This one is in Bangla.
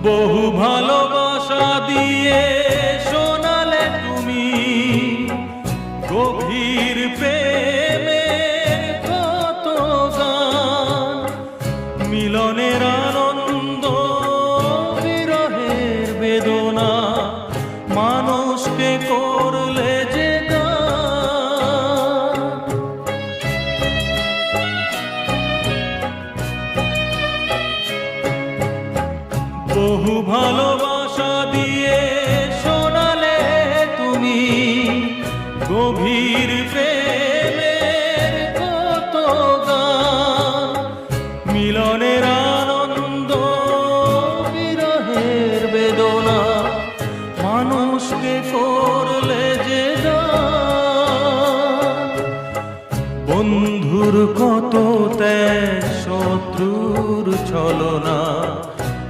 বহু ভালোবাসা দিয়ে শোনালে তুমি গভীর প্রেমের কত গান, মিলনের আনন্দ বিরহের বেদনা, মানুষকে করলে যে গান। বহু ভালোবাসা দিয়ে শোনালে তুমি গভীর প্রেমের কত গান, মিলনের আনন্দ বিরহের বেদনা, মানুষকে করলে যে গান। বন্ধুর কত ত্যাগ, শত্রুর ছলনা,